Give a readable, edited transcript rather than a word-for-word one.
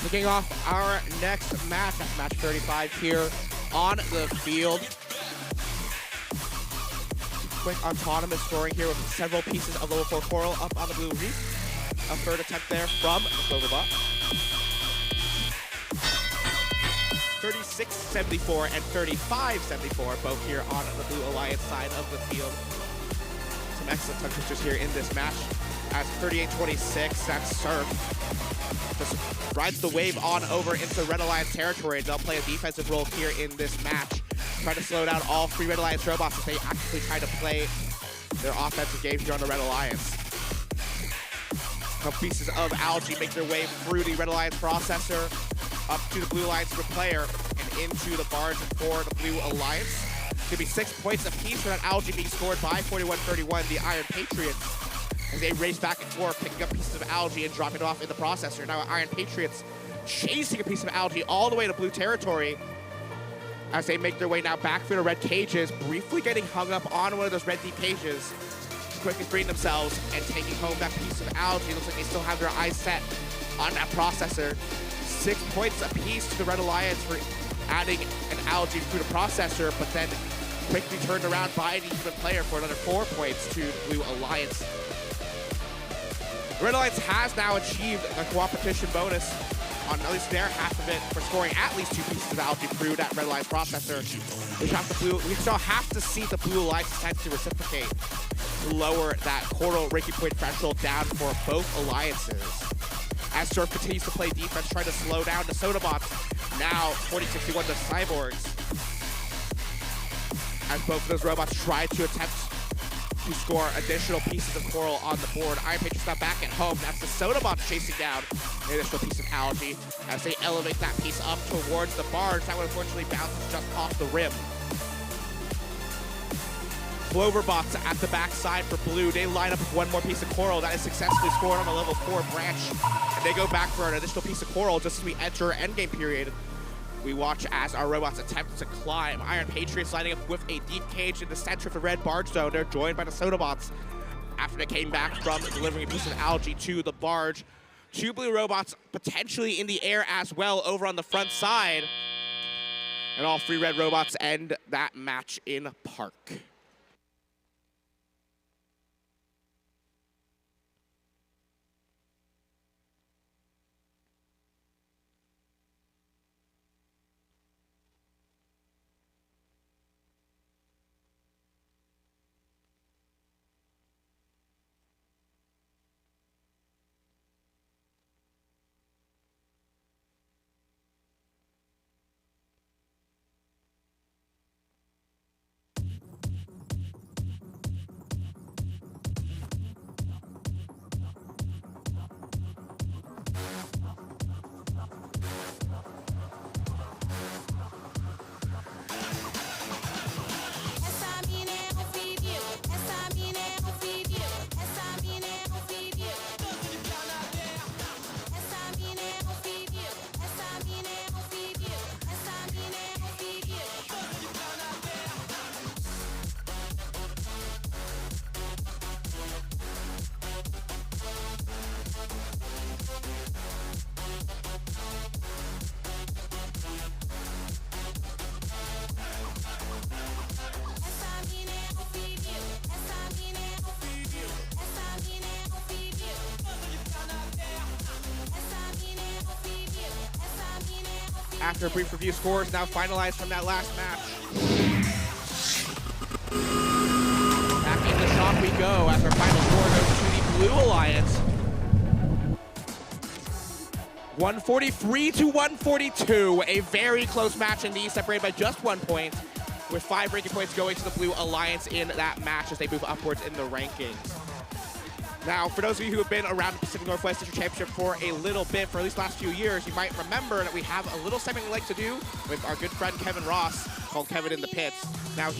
Kicking off our next match, that's match 35 here on the field. Quick autonomous scoring here with several pieces of level 4 coral up on the blue reef. A third attempt there from the Cloverbot. 36-74 and 35-74, both here on the Blue Alliance side of the field. Some excellent tongue twisters here in this match. As 38-26, that's Surf just rides the wave on over into Red Alliance territory. They'll play a defensive role here in this match, try to slow down all three Red Alliance robots as they actively try to play their offensive game here on the Red Alliance. Couple pieces of algae make their way through the Red Alliance processor, up to the Blue Alliance player, and into the barge for the Blue Alliance. It's gonna be 6 points apiece for that algae being scored by 41-31, the Iron Patriots, as they race back and forth, picking up pieces of algae and dropping it off in the processor. Now Iron Patriots chasing a piece of algae all the way to blue territory as they make their way now back through the red cages, briefly getting hung up on one of those red deep cages, quickly freeing themselves and taking home that piece of algae. Looks like they still have their eyes set on that processor. 6 points apiece to the Red Alliance for adding an algae through the processor, but then quickly turned around by the even player for another 4 points to the Blue Alliance. The Red Alliance has now achieved a cooperation bonus on at least their half of it for scoring at least 2 pieces of algae through that Red Alliance processor. We still have to see the Blue Alliance attempt to reciprocate to lower that coral ranking point threshold down for both alliances. As Surf continues to play defense, trying to slow down the Sodabots, now 40-61 to Cyborgs. As both of those robots try to attempt to score additional pieces of coral on the board. Iron Patriots now back at home. That's the Sodabots chasing down an additional piece of algae as they elevate that piece up towards the barge. That one unfortunately bounces just off the rim. Cloverbots at the backside for blue. They line up with one more piece of coral that is successfully scored on the level 4 branch. And they go back for an additional piece of coral just as we enter endgame period. We watch as our robots attempt to climb. Iron Patriots lining up with a deep cage in the center of the red barge zone. They're joined by the Sodabots after they came back from delivering a piece of algae to the barge. 2 blue robots potentially in the air as well over on the front side. And all 3 red robots end that match in park. After a brief review, scores now finalized from that last match. Back in the shop we go as our final score goes to the Blue Alliance. 143-142, a very close match indeed, separated by just 1 point, with 5 ranking points going to the Blue Alliance in that match as they move upwards in the rankings. Now, for those of you who have been around the Pacific Northwest District Championship for a little bit, for at least the last few years, you might remember that we have a little segment we like to do with our good friend Kevin Ross, called Kevin in the Pits. Now,